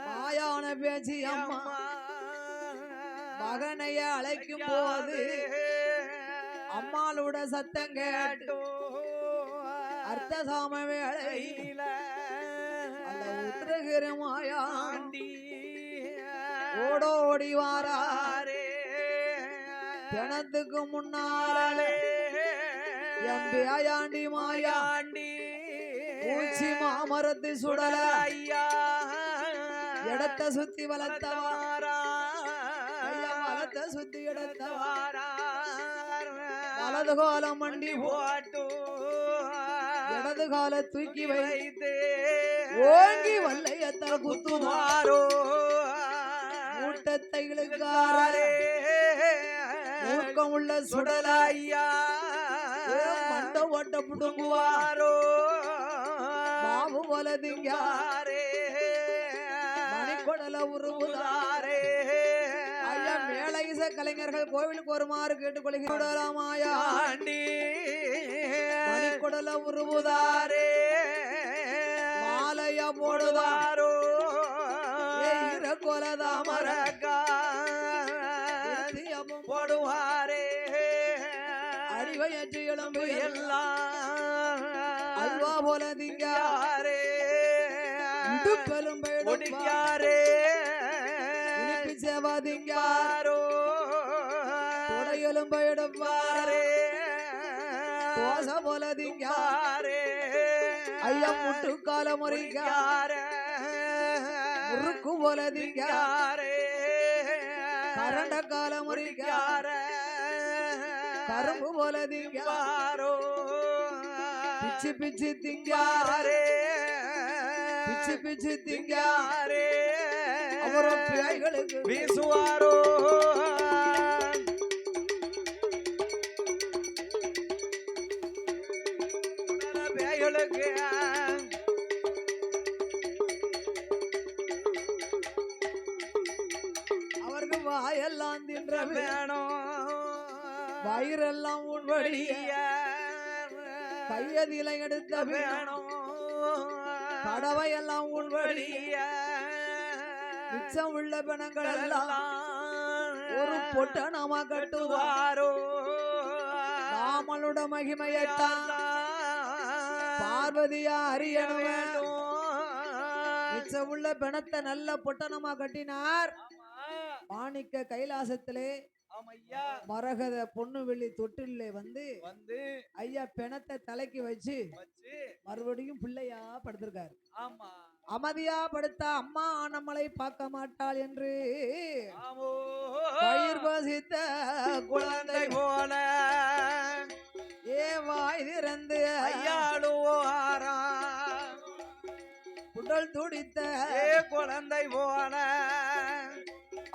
மாயான பேச்சு அம்மா மகனைய அழைக்கும் போது அம்மாளோட சத்தம் கேட்டு அர்த்த சாம வேளையில அந்த உத்திரகிர மாயாண்டி ஓடோடி வாராரே ஜனத்துக்கு முன்னாலே என் பேயாண்டி மாயாண்டி பூச்சி மாமரத்து சுடல ஐயா இடத்த சுத்தி வளர்த்தவாரா வளர்த்த சுத்தி இடத்தவாரா வலது காலம் மண்டி போட்டு இடது கால தூக்கி வைத்து ஓங்கி வல்லையத்த குத்துமாரோ கூட்டத்தை இழுக்காரே ஊக்கம் உள்ள சுடல ஐயா மண்ட ஓட்ட புடுங்குவாரோ பாபு வலதிங்காரே மணிக்கொடல உருவுதாரே ஐயா மேல இச கலைஞர்கள் கோவிலுக்கு வருமாறு கேட்டுக்கொள்கிறாமாயாண்டி மணிக்கொடல உருவுதாரே மாலைய போடுவாரோ ஈர கொலதாமரக்கா போடுவாரே அடிவையற்று எலும்பு எல்லாம் அல்வா போல திங்காரே இடுப்பெலும்பையாரே சேவா திங்காரோ எலும்பை எடுப்பாரே தோசை போல திங்காரே ஐயா முட்டு கால முறைக்கார முறுக்கு போல திங்காரே கரண்ட கால முறைக்கார கரும்பு போல திங்காரோ பிச்சு பிச்சு திங்காரே பிச்சு பிச்சு திங்காரே அவரும் பேய்களுக்கு வீசுவாரோ பேய்களுக்கு அவருக்கு வாயெல்லாம் தின்ற வேணும் வயிறெல்லாம் உண்படிய கையதில எடுத்த வேணும் கடவையெல்லாம் உள்வழிய மிச்சம் உள்ள பிணங்கள் எல்லாம் ஒரு பொட்டனமா கட்டுவாரோ ராமனோட மகிமையத்தான் பார்வதியா அறியணும் வேண்டும் மிச்சம் உள்ள பிணத்தை நல்ல பொட்டனமா கட்டினார் மாணிக்க கைலாசத்திலே மரகத பொண்ணு வெள்ளி தொட்டிலே வந்து ஐயா பிணத்தை தலைக்கு வச்சு மறுபடியும் பிள்ளையா படுத்திருக்காரு. அமைதியா படுத்தா அம்மா நம்மளை பார்க்க மாட்டாள் என்று பயிர் வசித்த குழந்தை போல வாய் திறந்து ஐயாடுவாரா உடல் துடித்த குழந்தை போல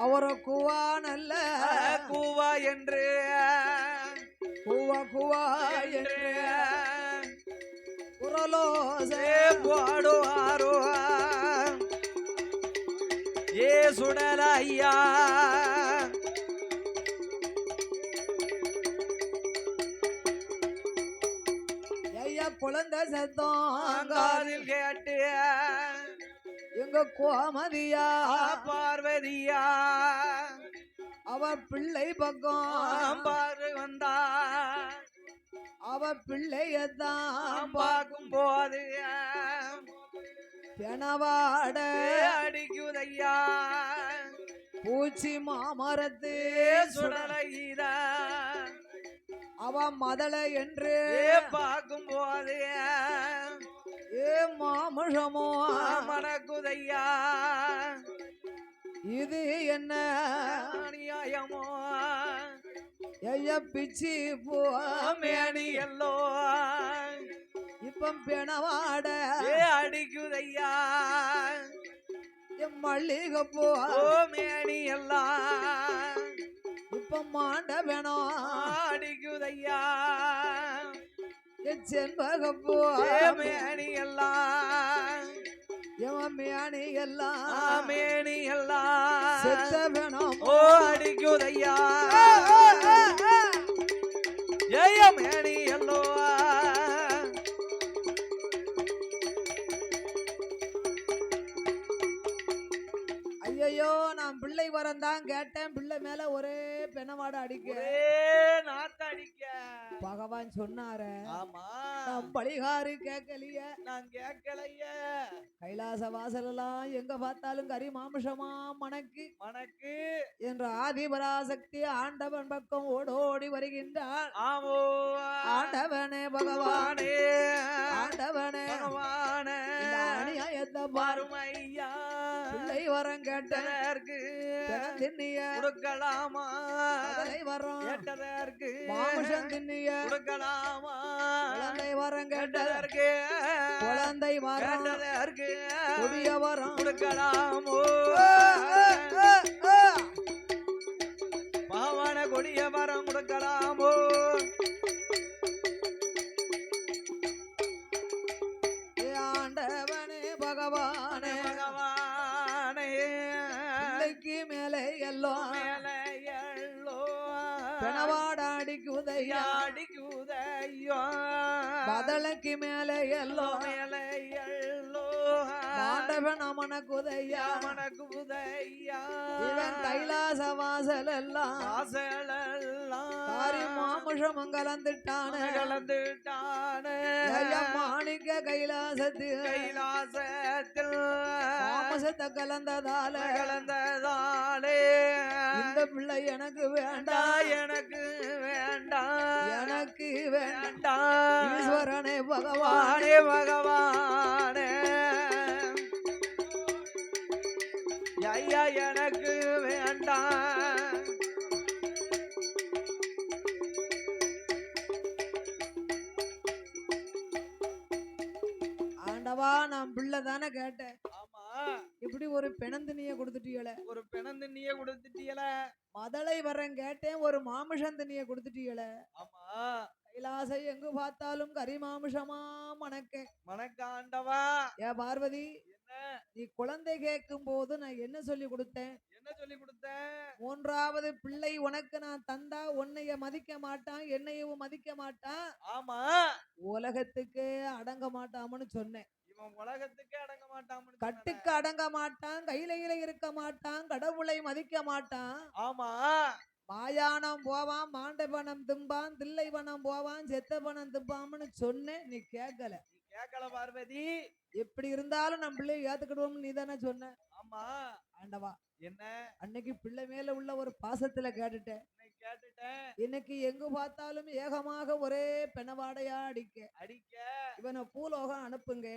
அவர கூவா நல்ல கூவா என்று கூவா கூவா என்று குரலோசே பாடுவாரோ ஏ சுடல ஐயா ஐயா குழந்தை சத்தம் காதில் கேட்டு எங்க கோமதியா பார்வதியா அவ பிள்ளை பக்கம் பார்வை வந்தா அவ பிள்ளையத்தான் பார்க்கும் போது பெணவாட அடிக்குதையா பூச்சி மாமரத்து சுடலையில அவ மதள என்று பார்க்கும் போது ஏ மாமுஷமோ மணக்குதையா இது என்ன அநியாயமோ ஐயா பிச்சி போமேனி எல்லோ இப்ப பிணவாட அடிக்குதையா என் மல்லிகை போமேனி எல்லாம் இப்ப மாண்ட வேணும் அடிக்குதையா என் செண்பக போமேனி எல்லாம் எவன் மேனி எல்லாம் மேனி எல்லாம் செத்த வேணும் ஓ அடிக்குதையா ஜெய மேனி எல்லோ ஐயோ நான் பிள்ளை வரம் தான் கேட்டேன், பிள்ளை மேல ஒரே பெணவாட அடிக்க, நாத்த அடிக்க பகவான் சொன்னார. ஆமா நம் பலிகாரு கேட்கலைய, நான் கேட்கலைய. கைலாச வாசல் எல்லாம் எங்க பார்த்தாலும் கறி மாமிஷமா மணக்கு மனக்கு என்ற ஆதிபராசக்தி ஆண்டவன் பக்கம் ஓடோடி வருகின்றாள். ஆமோ ஆண்டவனே பகவானே, ஆண்டவனே பகவானே அநியாயத்த பாருமையா. பிள்ளை வரம் கேட்டதற்கு திண்ணிய கொடுக்கலாமா, வரம் கேட்டதற்கு மாமிஷம் திண்ணிய கொடுக்கலாமா, குழந்தை வரம் கேட்டதற்கு குழந்தை வரம் கேட்டதற்கு கொடிய வரம் கொடுக்கலாமோ. பகவான கொடிய வரம் கொடுக்கலாமோ. ஆண்டவனே பகவானே பகவானே பிள்ளைக்கு மேலே எல்லாம் மேலே எள்ளோ பெணவாடாடிக்குதையா அடிக்குதையோ. பதலைக்கு மேலே எல்லாம் மேலே எள்ளோ ஆண்டவன் அமனக்குதையா மனக்குதையா. இவன் கைலாச வாசல் எல்லாம் வாசலெல்லாம் காரி மாமுஷம் கலந்துட்டானே, கலந்துட்டானே. மாணிக்க கைலாசத்தில் கைலாசத்தில் மாமசத்தை கலந்ததால கலந்ததாலே இந்த பிள்ளை எனக்கு வேண்டாம், எனக்கு வேண்டாம், எனக்கு வேண்டாம். வேண்டாம். ஈஸ்வரனே பகவானே பகவானே ஐயா எனக்கு வேண்டாம். ஆண்டவா நான் பிள்ளை தானே கேட்டேன், ஆமா இப்படி ஒரு பெணந்தினிய கொடுத்துட்டீங்களே, ஒரு பிணந்தினிய கொடுத்துட்டியல. மதலை வரேன் கேட்டேன், ஒரு மாமிஷந்தினிய கொடுத்துட்டீங்களே. ஆமா கைலாசை எங்கு பார்த்தாலும் கறி மாமிஷமா மணக்க. மணக்காண்டவா ஏ பார்வதி, என்ன நீ குழந்தை கேட்கும் போது நான் என்ன சொல்லி கொடுத்தேன்? என்ன சொல்லி கொடுத்த? மூன்றாவது பிள்ளை உனக்கு நான் தந்தா உன்னைய மதிக்க மாட்டான், என்னையும் மதிக்க மாட்டான், ஆமா உலகத்துக்கு அடங்க மாட்டாமன்னு சொன்னேன். இவன் உலகத்துக்கே அடங்க மாட்டான், கட்டுக்கு அடங்க மாட்டான், கையில இருக்க மாட்டான், கடவுளை மதிக்க மாட்டான். ஆமா மாயானம் போவான், மாண்டபனம் திம்பான், தில்லை பணம் போவான், செத்த பணம் திம்பான்னு சொன்னேன், நீ கேட்கல. நீ கேட்கல பார்வதி. எப்படி இருந்தாலும் நம்ம பிள்ளைய ஏத்துக்கிடுவோம் நீ தானே சொன்ன. ஆமா ஆண்டவா, என்ன அன்னைக்கு பிள்ளை மேல உள்ள ஒரு பாசத்துல கேட்டுட்டேன், கேட்டுட்டேன். இன்னைக்கு எங்கு பார்த்தாலும் ஏகமாக ஒரே பெணவாடையா அடிக்க, இவனை பூலோகம் அனுப்புங்க.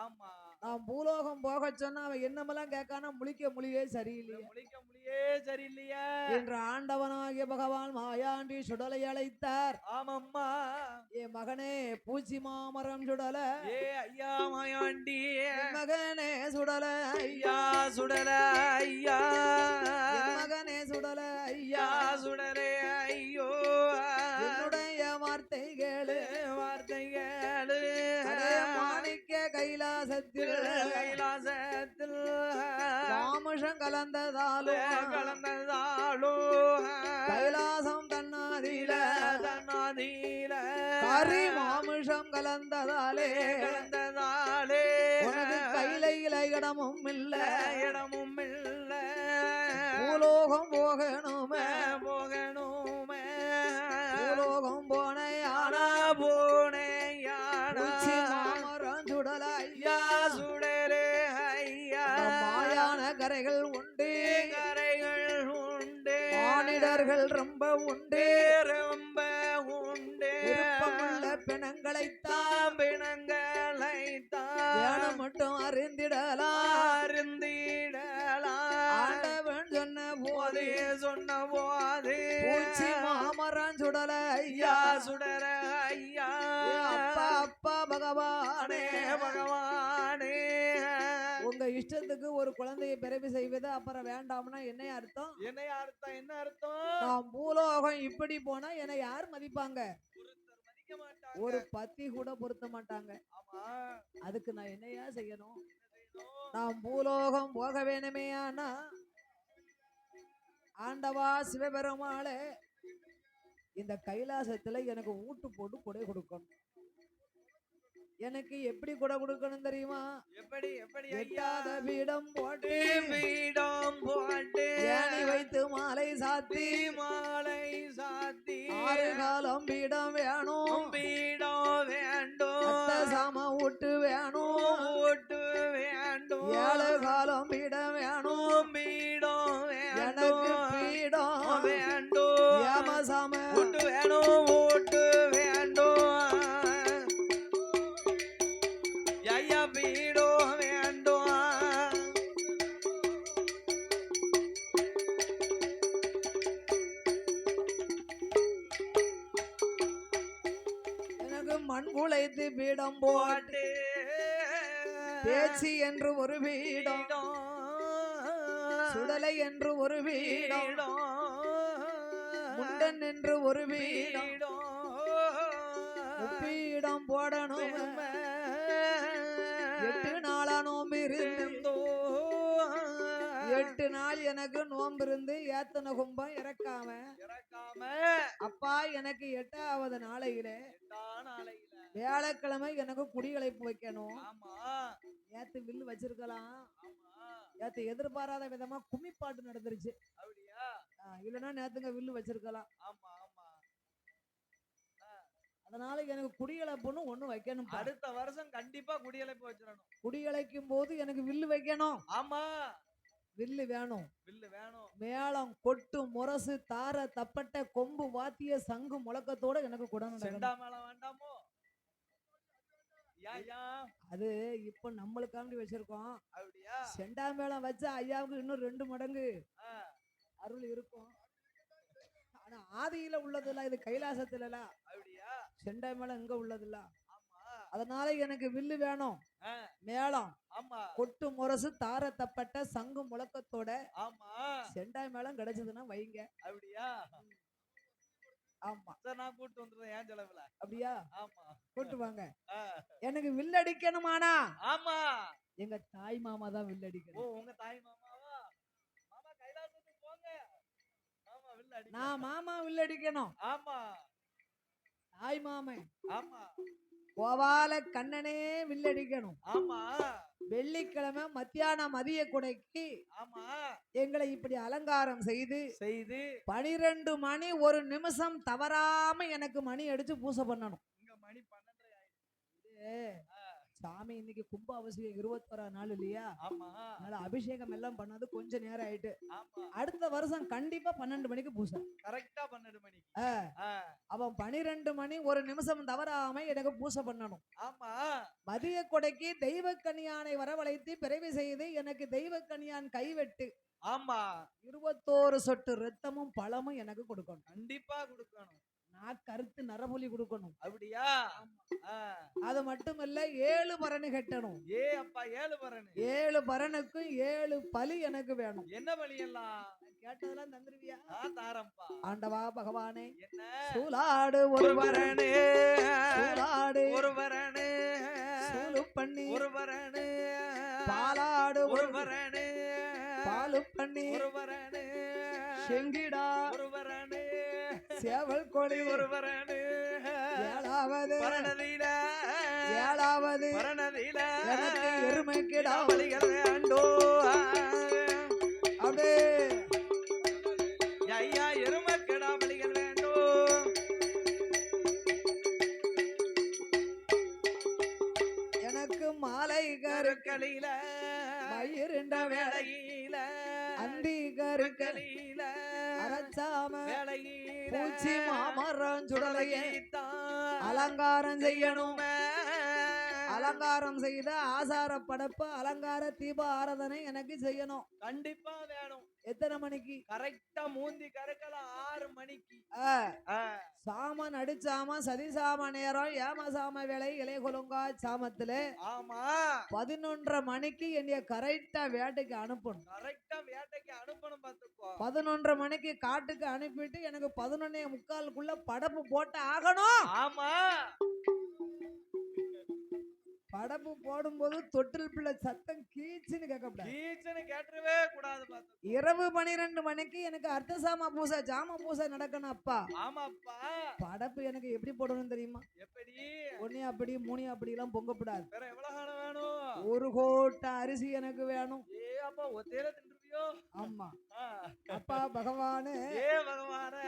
ஆமா நான் பூலோகம் போக சொன்னா அவன் என்னமெல்லாம் கேட்கானா முழிக்க மொழியே சரியில்லையே, முழிக்க மொழியே சரியில்லையா என்று ஆண்டவனாகிய பகவான் மாயாண்டி சுடலை அழைத்தார். ஆமம்மா என் மகனே பூச்சி மாமரம் சுடல, ஏ ஐயா மாயாண்டி மகனே சுடல ஐயா சுடல ஐயா, மகனே சுடல ஐயா சுடரே ஐயோ, என்னுடைய வார்த்தை கேளு, வார்த்தைகளு மாணிக்க கைலாசத்தில் கைலாசத்தில் மாமுஷம் கலந்ததாலோ கலந்ததாலோ கைலாசம் தன்னாதில தன்னாதீல கரி மாமுஷம் கலந்ததாலே கலந்ததாலே உனக்கு கையில இடமும் இல்ல, இடமும் இல்ல, பூலோகம் போகணுமே, போகணுமே, பூலோகம் போனையானா போனேயானா மாமரம் சுடல ஐயா, சுடரே ஐயா, மாயான கரைகள் உண்டு, கரைகள் உண்டு, மானிடர்கள் ரொம்ப உண்டு, ரொம்ப உண்டு, விருப்பமுள்ள பிணங்களைத்தான் பிணங்களைத்தான் மட்டும் அறிந்திடலாம், அறிந்திடலாம். ஆண்டவன் சொன்ன போது சொன்ன போது பூச்சி மாமரம் சுடல ஐயா, சுடர ஐயா, அப்பா அப்பா பகவானே பகவானே உங்க இஷ்டத்துக்கு ஒரு குழந்தையை பிறவி செய்வது அப்புறம் வேண்டாம்னா என்ன அர்த்தம்? என்ன அர்த்தம்? என்ன அர்த்தம்? நான் பூலோகம் இப்படி போனா என்னை யார் மதிப்பாங்க? மதிக்க மாட்டாங்க, ஒரு பத்தி கூட பொருத்த மாட்டாங்க. ஆமா அதுக்கு நான் என்னையா செய்யணும்? நான் பூலோகம் போக வேணுமே. ஆனா ஆண்டவா சிவபெருமாளே இந்த கைலாசத்துல எனக்கு ஊட்டு போட்டு கொடை கொடுக்கணும். எனக்கு எப்படி கொடை கொடுக்கணும் தெரியுமா? எப்படி எப்படி ஐயா எட்டாத பீடம் போட்டு பீடம் போட்டு ஏணி வைத்து மாலை சாத்தி மாலை சாத்தி 6 காலம் பீடம் வேணும். பீடம் வேண்டும் அத்தை சாம வீட்டு வேணும். ஓட்டு வேண்டும் 7 காலம் பீடம் வேணும். பீடம் எனக்கு வேண்டும் பீடம் வேண்டும் ஏம சாம ஓட்டு வேணும் ஓட்டு வேண்டும் ஐயா பீடம் வேண்டும் எனக்கு மண் குலைத்து பீடம் போட்டு பேச்சு என்று ஒரு பீடம் சுடலை என்று ஒரு பீடம் முண்டன் என்று ஒரு பீடம் பீடம் போடணும். 8 நாளா நோம்பு இருந்து 8 நாள் எனக்கு நோம்பு இருந்து ஏத்தன கும்பம் இறக்காம அப்பா எனக்கு 8வது நாளையில வியாழக்கிழமை எனக்கு குடிகளைப்பு வைக்கணும். ஏத்து வில்லு வச்சிருக்கலாம். ஏத்து எதிர்பாராத விதமா கும்மிப்பாட்டு நடந்துருச்சு. இல்லைன்னா நேத்துங்க வில்லு வச்சிருக்கலாம். அதனால எனக்கு குடியழைப்புன்னு ஒண்ணு வைக்கணும். அடுத்த வருஷம் கண்டிப்பா குடியழைப்பு வச்சிடணும். குடியழைக்கும் போது எனக்கு வில்லு வைக்கணும். ஆமா வில்லு வேணும். வில்லு வேணும். மேளம் கொட்டு முரசு தார தப்பட்டை கொம்பு வாத்திய சங்கு முழக்கத்தோட எனக்கு குடம் செண்டா மேளம் வேண்டாமோ? அது இப்ப நம்மளுக்காண்டி வச்சிருக்கோம். அப்படியா? செண்டா மேளம் வச்சா ஐயாவுக்கு இன்னும் 2 மடங்கு அருள் இருக்கும். ஆனா ஆதியில உள்ளதுல இது கைலாசத்துல அப்படியா? செண்டா மேளம் இங்க உள்ளதுல. அதனால எனக்கு வில்லு வேணும். மேளம் கொட்டு முரசு தார தப்பட்ட சங்கு முழக்கத்தோட செண்டா மேளம் கிடைச்சதுன்னா வைங்க. அப்படியா? ஆமா நான் கூட்டு வந்துடுறேன் என் செலவுல. அப்படியா? ஆமா கூட்டு வாங்க. எனக்கு வில்லு அடிக்கணுமானா? ஆமா எங்க தாய் மாமா தான் வில்லு அடிக்கணும். உங்க தாய் மாமாவா? மாமா கைலாசத்துக்கு போங்க. மாமா வில்லு அடிக்கணும். நான் மாமா வில்லு அடிக்கணும். ஆமா தாய் மாமன். ஆமா கோபால கண்ணனே வில்லு அடிக்கணும். ஆமா வெள்ளிக்கிழமை மதிய கொடைக்கு ஆமா எங்களை இப்படி அலங்காரம் செய்து 12 மணி 1 நிமிஷம் தவறாம எனக்கு மணி அடிச்சு பூசை பண்ணணும். இங்க மணி 12 சாமி இன்னைக்கு கும்பாபிஷேகம் 21ஆம் நாள் இல்லையா? ஆமா அதனால அபிஷேகம் எல்லாம் பண்ணது கொஞ்சம் நேரம் ஆயிட்டு. ஆமா அடுத்த வருஷம் கண்டிப்பா 12 மணிக்கு பூசை. கரெக்டா 12 மணிக்கு. அவன் 12 மணி 1 நிமிஷம் தவறாம எனக்கு பூசை பண்ணணும். ஆமா மதிய கொடைக்கு தெய்வ கனியானை வரவழைத்து பிறவி செய்து எனக்கு தெய்வ கனியான் கைவெட்டு. ஆமா 21 சொட்டு ரத்தமும் பழமும் எனக்கு கொடுக்கணும். கண்டிப்பா கொடுக்கணும். நான் கருத்து நரபுலி கொடுக்கணும். அப்படியா? அது மட்டுமல்ல 7 பரணி கட்டணும். அப்பா 7 பரணி. 7 பரனுக்கும் 7 பலி எனக்கு வேணும். என்ன பலி எல்லாம் கேட்டதெல்லாம் தந்துருவியா? தாரம்பா. ஆண்டவா பகவானே. என்ன? சூலாடு ஒரு பரணி. சூலாடு ஒரு பரணி. சூலு பண்ணி ஒரு பரணி. பாலாடு ஒரு பரணி. பாலு பண்ணி ஒரு பரணி. செங்கிடா ஒரு பரணி. சேவல் கொடி ஒரு பரணி. 7வது பரணதில 7வது பரணதில எனக்கு எருமை கிடா பலிகள் வேண்டும். அப்படியே ஐயா எருமை கிடா பலிகள் வேண்டும். எனக்கு மாலை கருக்களில மயிருண்ட வேளையில அந்தி கருக்கள் கருக்களில அரச்சாம வேளையில பூச்சி மாமரம் சுடலையே சுடலையைத்தான் அலங்காரம் செய்யணும். செய்யணும். அலங்காரம் செய்த ஆசார படைப்பு அலங்கார தீப ஆராதனை எனக்கு செய்யணும். கண்டிப்பா வேணும். எத்தனை மணிக்கு? கரெக்டா மூந்தி கருக்கலாம் 6 மணிக்கு. சாமன் அடிச்சாம சதிசாம நேரம் ஏமசாம வேலை இளைய கொலுங்கா சாமத்துல ஆமா 11:30 மணிக்கு என்னைய கரெக்டா வேட்டைக்கு அனுப்பணும். கரெக்டா வேட்டைக்கு அனுப்பணும் பாத்துக்கோ. 11:30 மணிக்கு காட்டுக்கு அனுப்பிட்டு எனக்கு 11:45 படப்பு போட்டு ஆகணும். ஆமா படப்பு போடும்போது தொட்டில் பிள்ளை சத்தம் கீச்சுன்னு கேட்கக்கூடாது. கீச்சன்னு கேட்டுறவே கூடாது பாத்து. இரவு 12 மணிக்கு எனக்கு அர்த்தசாம பூசை ஜாம பூசை நடக்கணும் அப்பா. ஆமாப்பா. படப்பு எனக்கு எப்படி போடணும் தெரியுமா? எப்படி? ஒன்னே அப்படி மூணே அப்படி எல்லாம் பொங்கப்படாது. வேற எவ்வளவு காலம் வேணும்? ஒரு கோட்டை அரிசி எனக்கு வேணும். ஏ அப்பா ஒத்தையில தின்றுவியோ? ஆமா அப்பா பகவானே. ஏ பகவானே.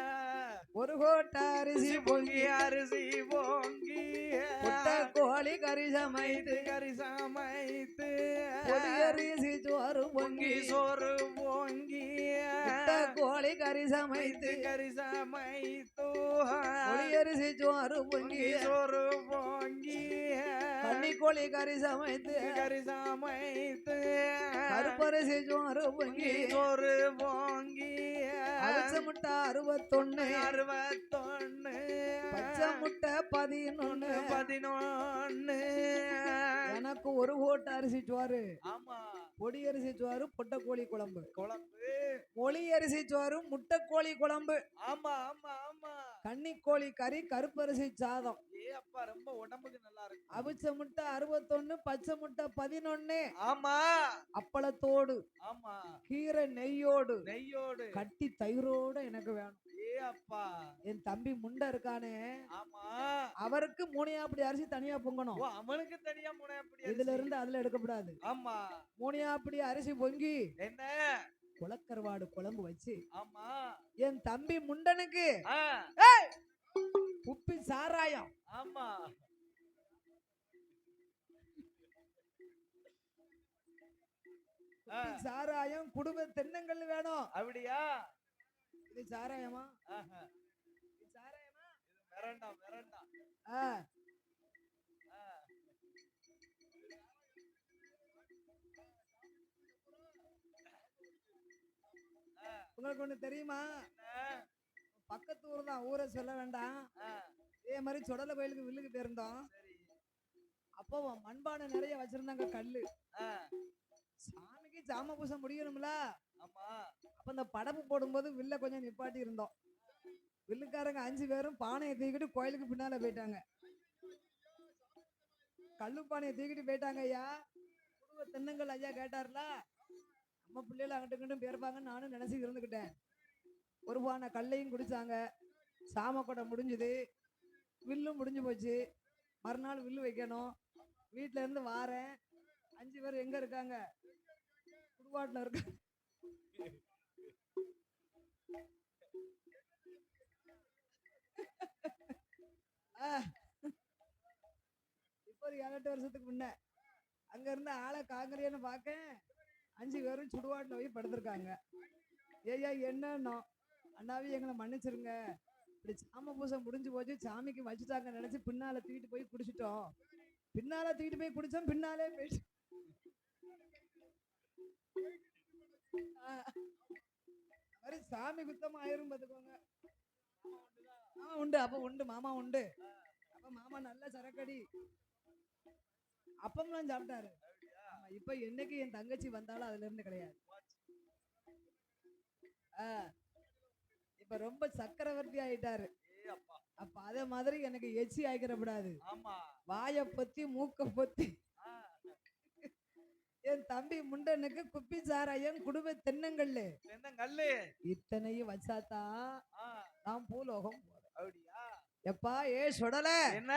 ஒரு கோட்டை அரிசி பொங்கி அரிசி பொங்கி முட்டை கோழி கறி சமைத்து கறி சமைத்து பொடி அரிசி சோறு பொங்கி சோறு பொங்கி முட்டை கோழி கறி சமைத்து கறி சமைத்து பொடி அரிசி சோறு பொங்கி சோறு பொங்கி கன்னி கோழி கறி சமைத்து கருப்பரிசி சோறு பொங்கி சோறு பொங்கி அவிச்ச முட்டை 61 பச்சை முட்டை 11 எனக்கு ஒரு கோட்டை அரிசி சோறு. ஆமா பொடி அரிசி சோறு பொட்டக்கோழி குழம்பு குழம்பு மொழி அரிசி சோறு முட்டைக்கோழி குழம்பு. ஆமா ஆமா ஆமா கன்னிக்கோழி கறி கருப்பரிசி சாதம். ஏ அப்பா ரொம்ப உடம்புக்கு நல்லா இருக்கு. அவிச்ச முட்டை 61 பச்சை முட்டை 11 ஆமா அப்பளத்தோடு ஆமா கீரை நெய்யோடு கட்டி தயிரோட எனக்கு வேணும். ஏ அப்பா என் தம்பி முண்டை இருக்கானே ஆமா அவருக்கு 3 அப்படி அரிசி தனியா பொங்கணும். அவனுக்கு தனியா 3 அப்படி இதுல இருந்து அதுல எடுக்கப்படாது. ஆமா 3 அப்படி அரிசி பொங்கி என்ன குளக்கருவாடு குழம்பு வச்சு ஆமா என் தம்பி முண்டனுக்கு உப்பி சாராயம். ஆமா சாராயம் குடும்ப தென்னங்கள் வேணும். அப்படியா? இது சாராயமா? இது சாராயமா? இது மிரண்டா மிரண்டா. உங்களுக்கு ஒண்ணு தெரியுமா? பக்கத்து ஊர் தான், ஊரை சொல்ல வேண்டாம். இதே மாதிரி சொடல கோயிலுக்கு வில்லுக்கு போயிருந்தோம். அப்போ மண்பானை நிறைய வச்சிருந்தாங்க கல்லு. சாமிக்கு ஜாம பூசை முடியணும்ல. அப்ப இந்த படப்பு போடும்போது வில்ல கொஞ்சம் நிப்பாட்டி இருந்தோம். வில்லுக்காரங்க 5 பேரும் பானையை தூக்கிட்டு கோயிலுக்கு பின்னால போயிட்டாங்க. கல்லு பானையை தூக்கிட்டு போயிட்டாங்க. ஐயா குடும்ப தென்னங்கள் ஐயா கேட்டார்ல, நம்ம பிள்ளைகள் அங்கிட்டு பேருப்பாங்க நானும் நினைச்சு இருந்துக்கிட்டேன். ஒரு பானை கல்லையும் குடிச்சாங்க. சாம கொடை முடிஞ்சுது, வில்லும் முடிஞ்சு போச்சு. மறுநாள் வில்லு வைக்கணும். வீட்டுல இருந்து வாரேன். 5 பேர் எங்க இருக்காங்க? குடுவாட்டில் இருக்க. இப்போ ஒரு 7-8 வருஷத்துக்கு முன்ன அங்க இருந்து ஆளை காங்கிரியன்னு பார்க்க 5 பேரும் சுடுவாட்டில் போய் படுத்திருக்காங்க. ஏய்யா என்னன்னா அண்ணாவே எங்களை மன்னிச்சிருங்க, இப்படி சாம பூசை முடிஞ்சு போச்சு, சாமிக்கு வச்சுட்டாங்க நினைச்சு பின்னால தூக்கிட்டு போய் குடிச்சிட்டோம். பின்னால தூக்கிட்டு போய் குடிச்சோம், பின்னாலே போயிட்டு மாதிரி சாமி குத்தமா ஆயிரும் பாத்துக்கோங்க. உண்டு அப்ப உண்டு மாமா உண்டு. அப்ப மாமா நல்ல சரக்கடி அப்பம்லாம் சாப்பிட்டாரு. இப்ப என்னைக்கு என் தங்கச்சி வந்தாலும் அதுல இருந்து கிடையாது. இப்ப ரொம்ப சக்கரவர்த்தி ஆயிட்டாரு. அப்ப அதே மாதிரி எனக்கு எச்சி ஆகிக்கிறப்படாது. வாய பொத்தி மூக்க பொத்தி என் தம்பி முண்டனுக்கு குப்பி சாராயம் குடும்ப தென்னங்கல்லு இத்தனையும் வச்சாத்தா நான் பூலோகம் போறேன். எப்பா ஏ சுடல என்ன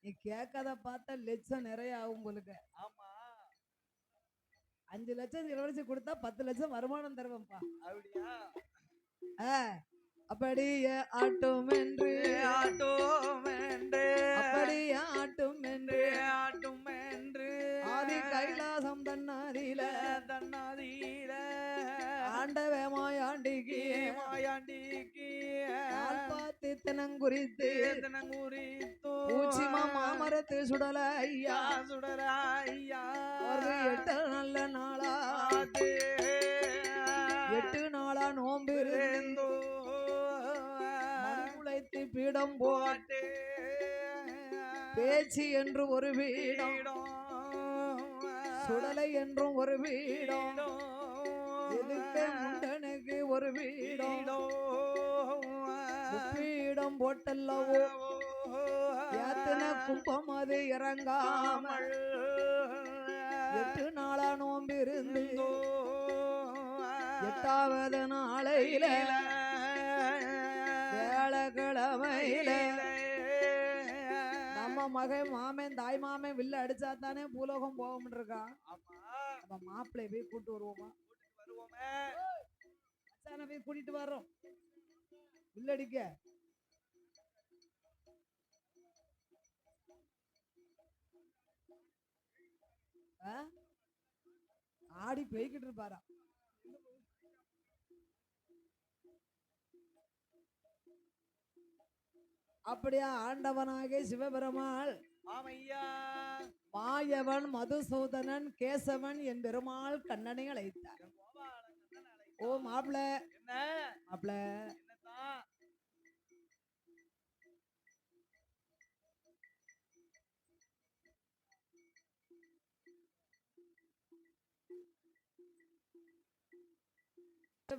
நீ கேட்காத பார்த்தா லட்சம் நிறைய ஆகும் போலுக்க. 5 லட்சம் செலவழிச்சு கொடுத்தா 10 லட்சம் வருமானம் தருவேன்ப்பா. அப்படியே ஆட்டும் என்று அப்படியே ஆட்டும் என்று ஆதி கைலாசம் தன்னாதில ஆண்டவ மாயாண்டிக்கு பார்த்து தினங்குறித்து பூச்சிமா மாமரத்து சுடல ஐயா ஒரு 8 நல்ல நாளா 8 நாளா நோம்பு இருந்தோ மண்குலைத்து பீடம் போட்டு பேச்சு என்று ஒரு வீடம் சுடலை என்றும் ஒரு வீடம் எதுக்க முண்டனுக்கு ஒரு வீடம் வீடம் போட்டல்லவோ எத்தனை கும்பம் அது இறங்காமல் 8 நாளா நோம்பு இருந்து 8வது நாளையில வேளக்கிழமையில நம்ம மகன் மாமன் தாய் மாமன் வில்ல அடிச்சா தானே பூலோகம் போக இருக்கான். நம்ம மாப்பிள்ளைய போய் கூட்டு வருவோமா? அச்சான போய் கூட்டிட்டு வர்றோம் வில்லடிக்க. ஆடி போய்கிட்டு இருப்பாரா? அப்படியா ஆண்டவனாக சிவபெருமாள் மாயவன் மதுசூதனன் கேசவன் என் பெருமாள் கண்ணனை அழைத்தார். ஓ மாப்பிள மாப்பிள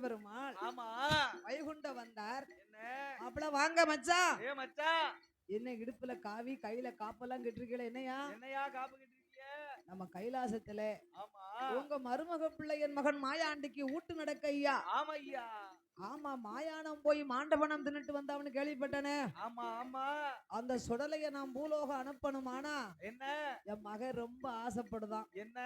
பெருமாள் வைகுண்ட வந்தார். மாப்பிள வாங்க மச்சான். என்ன இடுப்புல காவி கையில காப்பெல்லாம் கட்டிருக்கீங்களே, என்னையா காப்பு கட்டிருக்கீங்க? நம்ம கைலாசத்துல உங்க மருமக பிள்ளை என் மகன் மாயாண்டிக்கு ஊட்டு நடக்க ஐயா. ஆமா மாயானம் போய் மாண்டவனம் தின்னுட்டு வந்தாவன்னு கேள்விப்பட்டனே. அந்த சுடலைய நான் பூலோகம் அனுப்பணுமானா என்ன என் மகன் ரொம்ப ஆசைப்படுதான். என்ன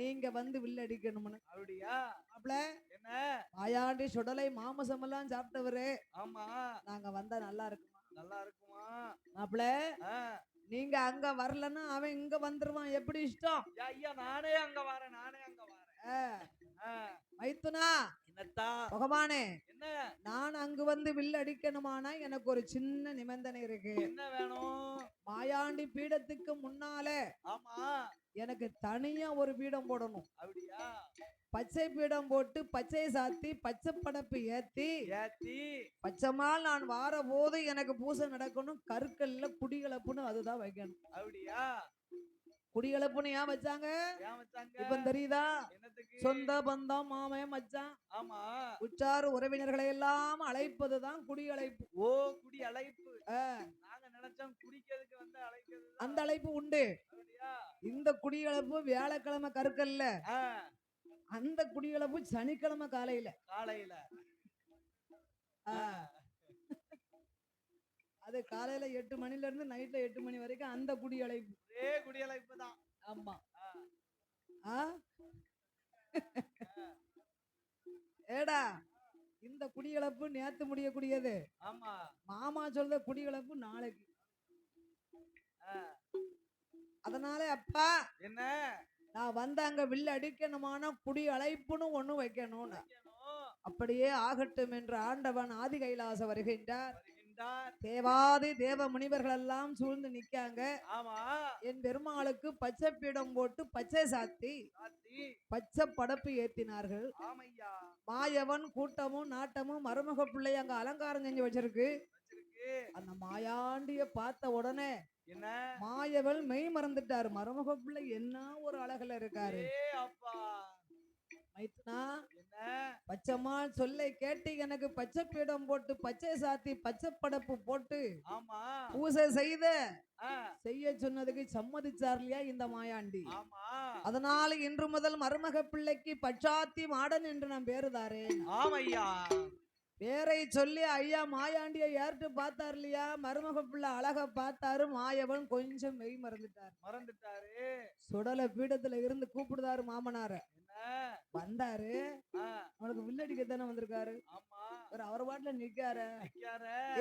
நீங்க வந்து வில்லடிக்கணும்னு. அப்படியா மாப்பிள? என்ன மாயாண்டி சுடலை மாமசம் எல்லாம் சாப்பிட்டவரு. ஆமா நாங்க வந்தா நல்லா இருக்குமா? நல்லா இருக்குமா மாப்பிள? நீங்க அங்க வரலன்னா அவன் இங்க வந்துருவான். எப்படி இஷ்டம்? ஐயா நானே அங்க வரேன். மைத்துனா பகவானே, என்ன நான் அங்கு வந்து வில் அடிக்கணுமானா எனக்கு ஒரு சின்ன நிபந்தனை இருக்கு. என்ன வேணும்? மாயாண்டி பீடத்துக்கு முன்னாலே எனக்கு தனியா ஒரு பீடம் போடணும். அப்படியா? பச்சை பீடம் போட்டு பச்சை சாத்தி பச்சை படப்பு ஏத்தி பச்சைமால் நான் வார போது எனக்கு பூசை நடக்கணும். கற்கல்ல குடிகளப்புன்னு அதுதான் வைக்கணும். அப்படியா? குடிகளப்புன்னு ஏன் வச்சாங்க இப்ப தெரியுதா? சொந்த பந்தம் மாமன் மச்சான் உற்றார் உறவினர்களை எல்லாம் அழைப்பதுதான் குடி அழைப்பு. ஓ குடி அழைப்பு. நாங்க நினைச்சோம் குடிக்கிறதுக்கு வந்து அழைக்கிறது. அந்த அழைப்பு உண்டு. இந்த குடியளப்பு வியாழக்கிழமை கற்கல்ல, அந்த குடியளப்பு சனிக்கிழமை காலையில. அது காலையில 8 மணில இருந்து நைட்ல 8 மணி வரைக்கும் அந்த குடியழைப்பு. ஒரே குடியழைப்பு தான். ஆமா. ஏடா இந்த குடியளப்பு நேத்து முடியக்கூடியது. ஆமா மாமா சொல்ற குடியளப்பு நாளைக்கு. அதனால அப்பா என்ன நான் வந்து அங்க வில்லு அடிக்கணுமான குடி அழைப்புன்னு ஒண்ணு வைக்கணும்னு. அப்படியே ஆகட்டும் என்று ஆண்டவன் ஆதி கைலாச வருகின்றார். தேவாதி தேவ முனிவர்கள் எல்லாம் சூழ்ந்து நிக்காங்க. என் பெருமாளுக்கு பச்சை பீடம் போட்டு பச்சை சாத்தி பச்சை படப்பு ஏத்தினார்கள். மாயவன் கூட்டமும் நாட்டமும் மருமக பிள்ளை அங்க அலங்காரம் செஞ்சு வச்சிருக்கு. அந்த மாயாண்டிய பார்த்த உடனே என்ன மாயவன் மெய் மறந்துட்டாரு. மருமக பிள்ளை என்ன ஒரு அழகுல இருக்காரு. மைத்துனா பச்சைமா சொல்லை கேட்டு எனக்கு பச்சை பீடம் போட்டு பச்சை சாத்தி பச்சை படப்பு போட்டு பூசை செய்ய சொன்னதுக்கு சம்மதிச்சார் இல்லையா இந்த மாயாண்டி. அதனால இன்று முதல் மருமக பிள்ளைக்கு பச்சாத்தி மாடன் என்று நான் பேருதாரேன். பேரை சொல்லி ஐயா மாயாண்டிய ஏற்று பார்த்தார் இல்லையா. மருமக பிள்ளை அழக பார்த்தாரு. மாயவன் கொஞ்சம் மெய் மறந்துட்டாரு. சுடல பீடத்துல இருந்து கூப்பிடுதாரு மாமனார. வந்தாரு அவனுக்கு வில்லடிக்க தானே வந்திருக்காரு. அவர் பாட்டுல நிக்காரு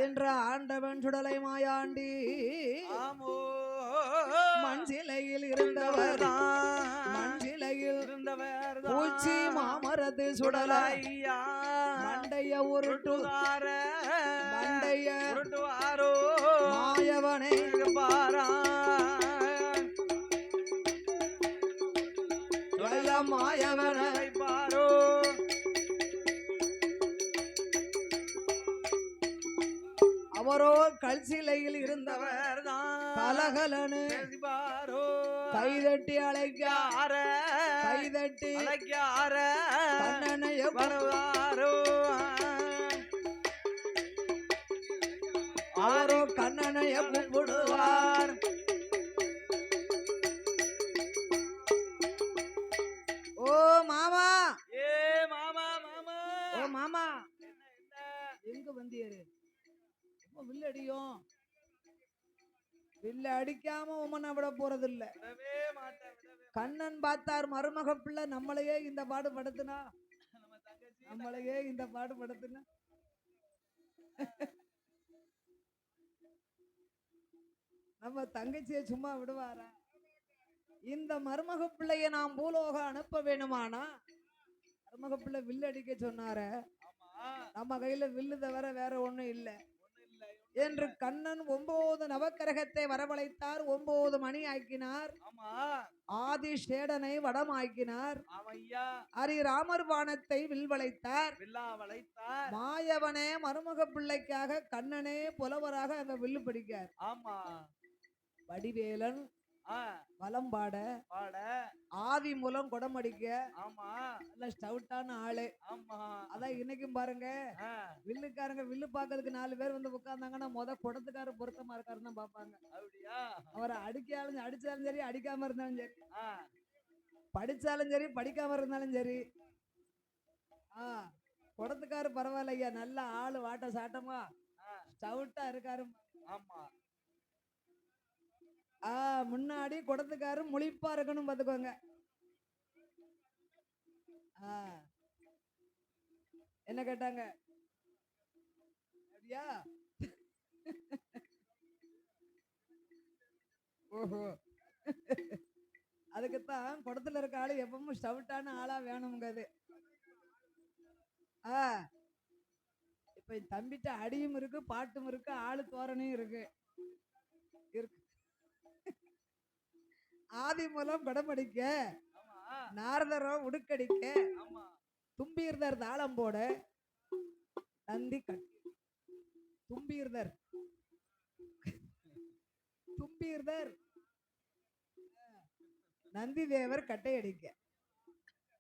என்ற ஆண்டவன் சுடலை மாயாண்டி மண்சிலையில் இருந்தவர் பூச்சி மாமரத்து சுடலையா மண்டைய உருட்டுவார மண்டைய மாயவனை பாரா மாயவனை பாரோ. அவரோ கல்சிலையில் இருந்தவர் கலகலனு கைதட்டி அழைக்கார கைதட்டி அழைக்கார அவரோ கண்ணனைய கும்பிடுவார். ஓ மாமா, ஏ மாமா மாமா ஓ மாமா, என்ன என்ன எங்க வந்தியாரு? வில்லு அடியும். வில்ல அடிக்காம உமனை விட போறது இல்ல. விடவே மாட்டேன் கண்ணன் பார்த்தார் மருமக பிள்ளை நம்மளையே இந்த பாடு படுத்துனா, நம்ம தங்கச்சி நம்மளையே இந்த பாடு படுத்துனா, நம்ம தங்கச்சியை சும்மா விடுவாரா? இந்த மருமக பிள்ளைய நாம் பூலோக அனுப்ப வேணுமானா, மருமக பிள்ளை வில்லு அடிக்க சொன்னார, ஆமா நம்ம கையில வில்லு தவிர வேற ஒண்ணும் இல்ல ஒண்ணு இல்ல என்று கண்ணன் 9 நவக்கிரகத்தை வரவழைத்தார். 9 மணி ஆக்கினார். ஆமா ஆதிசேடனை வடமாக்கினார். ஆமையா ஹரிராமர் பாணத்தை வில்வளைத்தார். வில்லா வளைத்தார் மாயவனே மருமக பிள்ளைக்காக கண்ணனே புலவராக அங்க வில்லு பிடிக்கார். ஆமா வடிவேலன் ஆ வலம்பாட, பாட ஆதி மூலம் குடமடிக்க ஆமா நல்ல ஸ்டவுட்டான ஆளு. ஆமா அதான் இன்னைக்கும் பாருங்க, ஆ, வில்லுக்காரங்க வில்லு பாக்கிறதுக்கு 4 பேர் வந்து உட்கார்ந்தாங்கன்னா குடத்துக்காரர் பொருத்தமா இருக்காருன்னு தான் பாப்பாங்க. அப்படியா அவரை அடிச்சாலும் சரி, அடிக்காம இருந்தாலும் சரி, ஆ, படிச்சாலும் சரி, படிக்காம இருந்தாலும் சரி, குடத்துக்காரு பரவாயில்ல ஐயா, நல்ல ஆளு, வாட்ட சாட்டமா ஆ, ஸ்டவுட்டா இருக்காரு. ஆமா முன்னாடி குடத்துக்காரு முழிப்பா இருக்கணும் பாத்துக்கோங்க. என்ன கேட்டாங்க? அப்படியா? ஓஹோ, அதுக்குத்தான் குடத்துல இருக்க ஆளு எப்பவும் ஸ்டவுட்டான ஆளா வேணுங்கிறது. இப்ப தம்பிட்ட அடியும் இருக்கு, பாட்டும் இருக்கு, ஆளு தோரணையும் இருக்கு. ஆதி மூலம் குடமடிக்க, ஆமா நாரதரோ உடுக்கடிக்க, ஆமா தும்பீர்தர் தாளம் போட, நந்தி தும்பீர்தர் தும்பீர்தர் நந்தி தேவர் கட்டையடிக்க,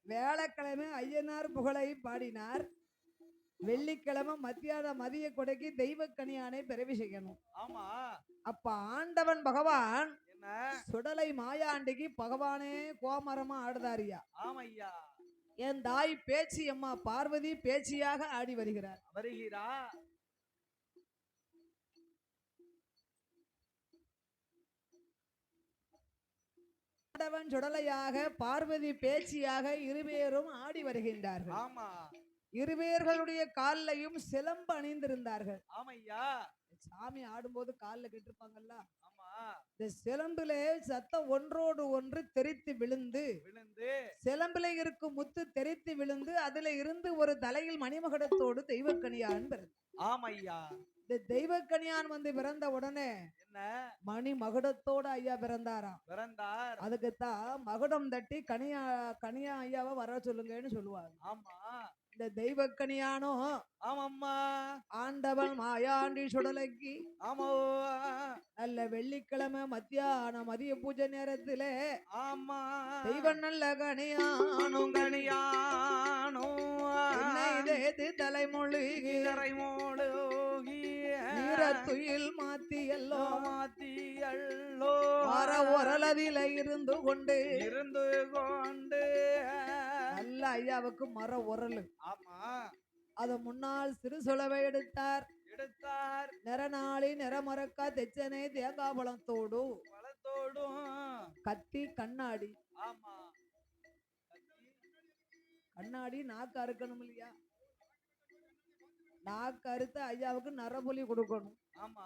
வேலைக்கிழமை ஐயனார் புகழை பாடினார். வெள்ளிக்கிழமை மதிய கொடைக்கு தெய்வ கனியானை பிறவி செய்யணும். ஆமா அப்ப ஆண்டவன் பகவான் என்ன சுடலை மாயாண்டிக்கு பகவானே கோமரமா ஆடுதாரியா. ஆமையா என் தாய் பேச்சி அம்மா பார்வதி பேச்சியாக ஆடி வருகிறார். வருகிறா ஆண்டவன் சுடலையாக, பார்வதி பேச்சியாக இருவேரும் ஆடி வருகின்றார்கள். ஆமா இருவேர்களுடைய கால்லையும் சிலம்பு அணிந்திருந்தார்கள். ஆமையா சாமி ஆடும்போது கால்ல கெட்டிருப்பாங்கல்ல, ஆமா இந்த சிலம்பிலே சத்தம் ஒன்றோடு ஒன்று தெரித்து விழுந்து, சிலம்பில இருக்கும் முத்து தெரித்து விழுந்து, அதுல இருந்து ஒரு தலையில் மணிமகுடத்தோடு தெய்வக்கனியான் பிறந்த. ஆமையா இந்த தெய்வக்கனியான் வந்து பிறந்த உடனே என்ன மணி மகுடத்தோட ஐயா பிறந்தாராம். பிறந்தார். அதுக்குத்தான் மகுடம் தட்டி கனியா ஐயாவை வர சொல்லுங்கன்னு சொல்லுவாங்க. ஆமா இந்த தெய்வக்கனியானோ ஆமாம்மா ஆண்டவன் மாயாண்டி சுடலைக்கு ஆமா நல்ல வெள்ளிக்கிழமை மதிய பூஜை நேரத்திலே ஆமா தெய்வம் நல்ல கனியானோ தலைமொழிகி நீரத்துயில் மாத்தியல்லோ வர ஒரலதில இருந்து கொண்டு நல்ல ஐயாவுக்கு மர உரல். ஆமா அத முன்னால் சிறு சுளவை எடுத்தார். நிறநாளி நிறமரக்கா தெச்சனை தேங்காய் பழத்தோடும் கத்தி கண்ணாடி. ஆமா கண்ணாடி நாக்கு அறுக்கணும் இல்லையா, நாக்கு அறுத்து ஐயாவுக்கு நரபொலி கொடுக்கணும். ஆமா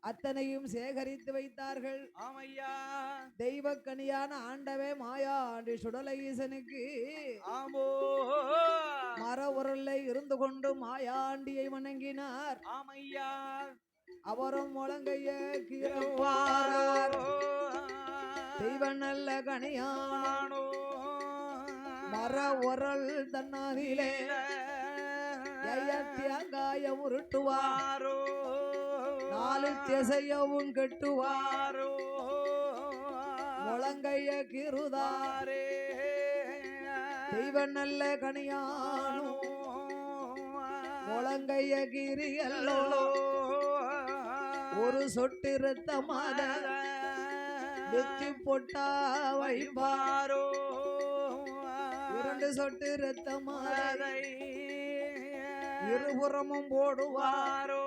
அத்தனையும் சேகரித்து வைத்தார்கள். ஆமையா தெய்வக்கனியான ஆண்டவே மாயாண்டி சுடலை ஈசனுக்கு மர உரல்ல இருந்து கொண்டு மாயாண்டியை வணங்கினார். ஆமையா அவரும் முழங்கைய கீரவாரார். தெய்வ நல்ல கனியானோ மர உரல் தன்னாதிலே தேங்காய உருட்டுவாரோ, 4 திசையவும் கெட்டுவாரோ, முழங்கைய கிருதாரே தெய்வ நல்ல கனியானோ முழங்கைய கிரியல்லோ ஒரு சொட்டு ரத்தமாக வெத்தி போட்டா வைப்பாரோ இரண்டு சொட்டு ரத்தமாக இருபுறமும் போடுவாரோ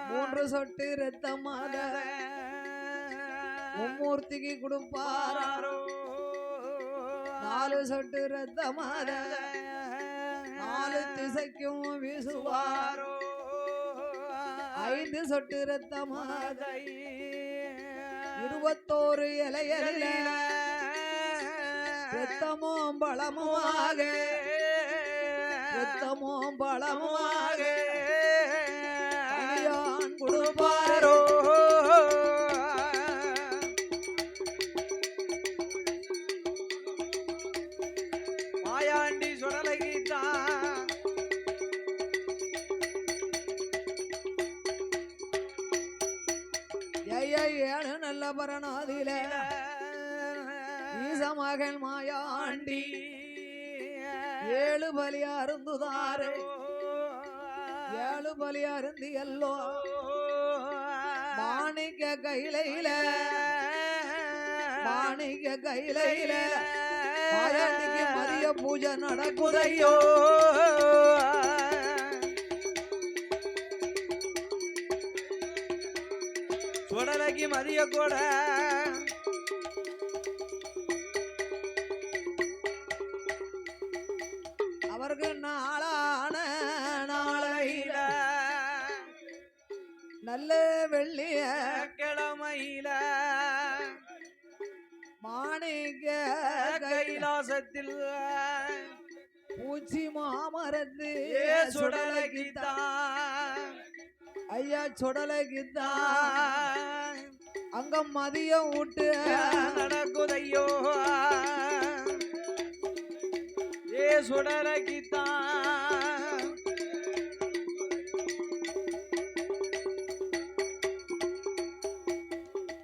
மூன்று சொட்டு ரத்தமாக மும்மூர்த்திக்கு கொடுப்பாரோ நாலு சொட்டு ரத்தமாக நாலு திசைக்கும் வீசுவாரோ ஐந்து சொட்டு ரத்தமாக 21 இலையில ரத்தமும் பழமுமாக ரத்தமும் பழமுமாக அடியான் கொடுப்பாரோ மாயாண்டி சுடலகிதா ஏழு நல்ல பரணாதில ஈசமகன் மாயாண்டி 7 பலி அருந்துதாரே 7 பலி அருந்தி எல்லோ மாணிக்க கையில மாயாண்டிக்கு மதிய பூஜை நடக்குதையோ சுடலகி மதிய கூட அவருக்கு நாளான நாளையில நல்ல வெள்ளிய கிழமையில மாணிக்க கைலாசத்தில் பூச்சி மாமரத்து சுடலகிதான் ஐயா சுடலகிதான் அங்க மதியம் விட்டு நடக்குதையோ சுடலகிதான்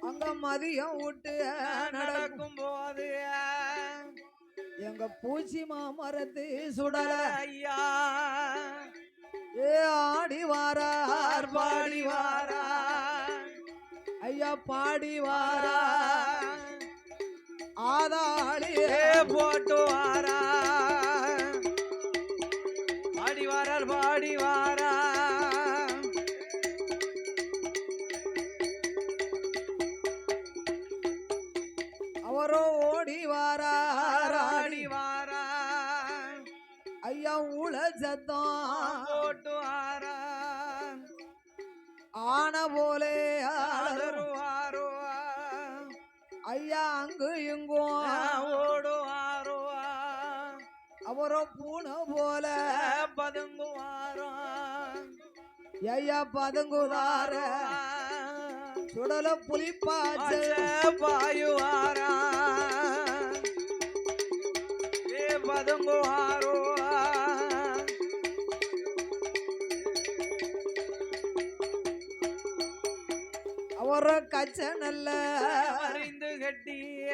அங்க மதியம் விட்டு நடக்கும் போது எங்க பூச்சி மாமரத்து சுடல ஐயா ஆடி வாரார் பாடி வாரா ஐயா பாடி வாரா ஆதாளி போட்டு வாரா பாடி வாரார் பாடி வாரா அவரோ ஓடி வாரார் ஆடி வாரா ஐயா ஊழ சத்தம் போட்டு வாரா ஆன போலே ஆதருவாரோ ஐயா அங்கு இங்கும் ஓடுவாரோ அவரோ பூனை போல பதுங்குவாரோ ஐயா பதுங்குதார சுடல புலிப்பாச்ச பாயுவாரா பதுங்குவாரோ அவர கச்ச நல்ல அறிந்து கட்டிய